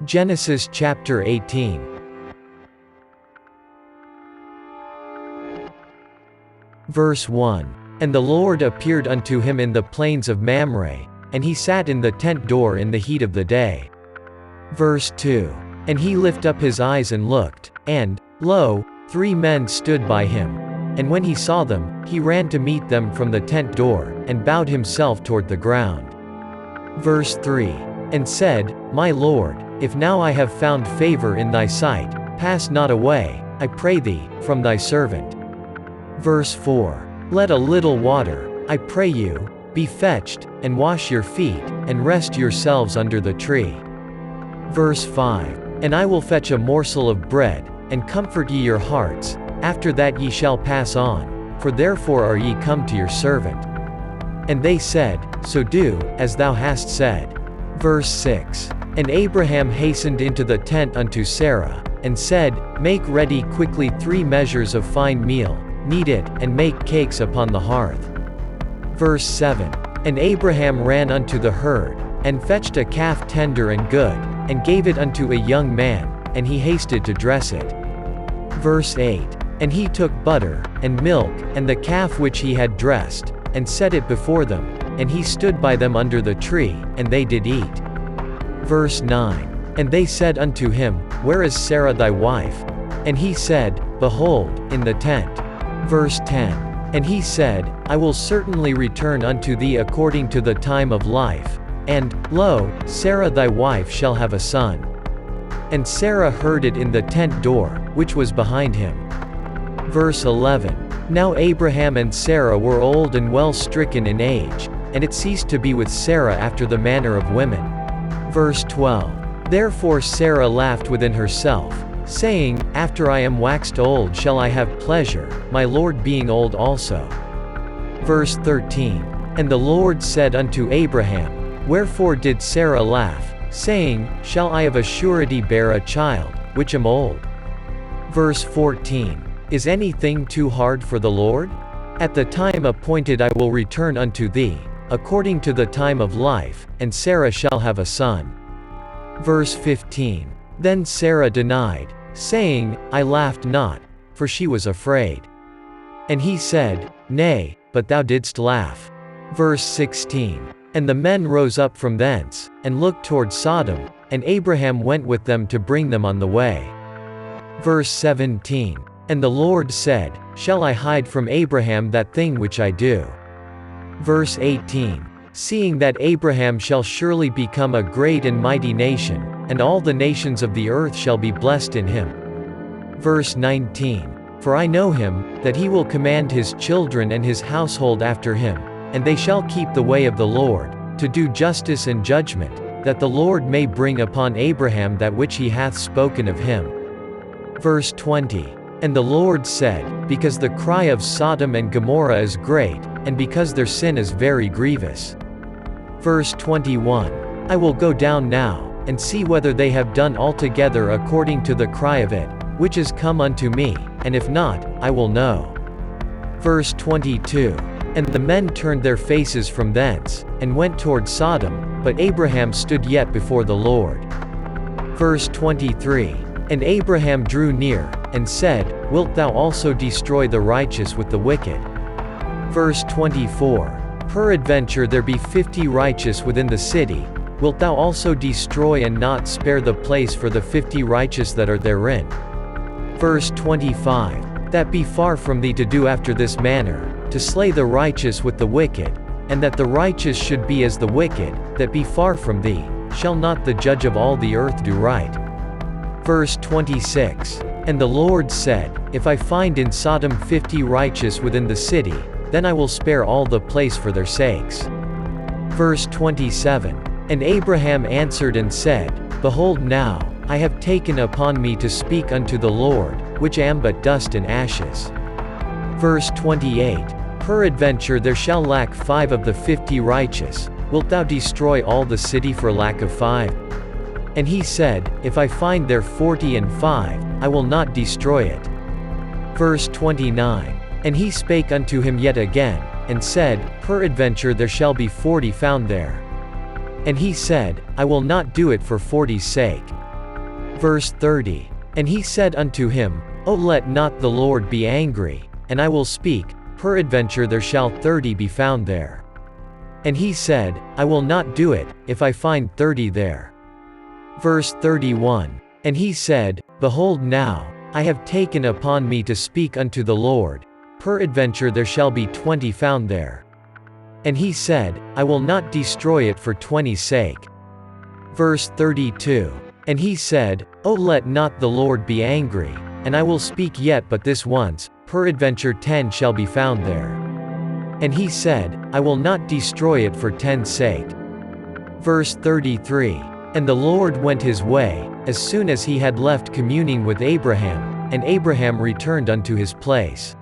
Genesis chapter 18. Verse 1. And the Lord appeared unto him in the plains of Mamre, and he sat in the tent door in the heat of the day. Verse 2. And he lifted up his eyes and looked, and, lo, 3 men stood by him. And when he saw them, he ran to meet them from the tent door, and bowed himself toward the ground. Verse 3. And said, My Lord, if now I have found favor in thy sight, pass not away, I pray thee, from thy servant. Verse 4. Let a little water, I pray you, be fetched, and wash your feet, and rest yourselves under the tree. Verse 5. And I will fetch a morsel of bread, and comfort ye your hearts, after that ye shall pass on, for therefore are ye come to your servant. And they said, So do, as thou hast said. Verse 6. And Abraham hastened into the tent unto Sarah, and said, Make ready quickly 3 measures of fine meal, knead it, and make cakes upon the hearth. Verse 7. And Abraham ran unto the herd, and fetched a calf tender and good, and gave it unto a young man, and he hasted to dress it. Verse 8. And he took butter, and milk, and the calf which he had dressed, and set it before them, and he stood by them under the tree, and they did eat. Verse 9. And they said unto him, Where is Sarah thy wife? And he said, Behold, in the tent. Verse 10. And he said, I will certainly return unto thee according to the time of life, and, lo, Sarah thy wife shall have a son. And Sarah heard it in the tent door, which was behind him. Verse 11. Now Abraham and Sarah were old and well stricken in age, and it ceased to be with Sarah after the manner of women. Verse 12. Therefore Sarah laughed within herself, saying, After I am waxed old shall I have pleasure, my Lord being old also. Verse 13. And the Lord said unto Abraham, Wherefore did Sarah laugh, saying, Shall I of a surety bear a child, which am old? Verse 14. Is anything too hard for the Lord? At the time appointed I will return unto thee, according to the time of life, and Sarah shall have a son. Verse 15. Then Sarah denied, saying, I laughed not, for she was afraid. And he said, Nay, but thou didst laugh. Verse 16. And the men rose up from thence, and looked toward Sodom, and Abraham went with them to bring them on the way. Verse 17. And the Lord said, Shall I hide from Abraham that thing which I do? Verse 18. Seeing that Abraham shall surely become a great and mighty nation, and all the nations of the earth shall be blessed in him. Verse 19. For I know him, that he will command his children and his household after him, and they shall keep the way of the Lord, to do justice and judgment, that the Lord may bring upon Abraham that which he hath spoken of him. Verse 20. And the Lord said, Because the cry of Sodom and Gomorrah is great, and because their sin is very grievous. Verse 21. I will go down now, and see whether they have done altogether according to the cry of it, which is come unto me, and if not, I will know. Verse 22. And the men turned their faces from thence, and went toward Sodom, but Abraham stood yet before the Lord. Verse 23. And Abraham drew near, and said, Wilt thou also destroy the righteous with the wicked? Verse 24. Peradventure there be 50 righteous within the city, wilt thou also destroy and not spare the place for the 50 righteous that are therein? Verse 25. That be far from thee to do after this manner, to slay the righteous with the wicked, and that the righteous should be as the wicked, that be far from thee, shall not the judge of all the earth do right? Verse 26. And the Lord said, If I find in Sodom 50 righteous within the city, then I will spare all the place for their sakes. Verse 27. And Abraham answered and said, Behold now, I have taken upon me to speak unto the Lord, which am but dust and ashes. Verse 28. Peradventure there shall lack 5 of the 50 righteous, wilt thou destroy all the city for lack of 5? And he said, If I find there 40 and 5, I will not destroy it. Verse 29. And he spake unto him yet again, and said, Peradventure there shall be 40 found there. And he said, I will not do it for 40's sake, Verse 30. And he said unto him, O let not the Lord be angry, and I will speak, peradventure there shall 30 be found there. And he said, I will not do it, if I find 30 there. Verse 31. And he said, Behold now, I have taken upon me to speak unto the Lord, peradventure there shall be 20 found there. And he said, I will not destroy it for 20's sake. Verse 32. And he said, O let not the Lord be angry, and I will speak yet but this once, peradventure 10 shall be found there. And he said, I will not destroy it for 10's sake. Verse 33. And the Lord went his way, as soon as he had left communing with Abraham, and Abraham returned unto his place.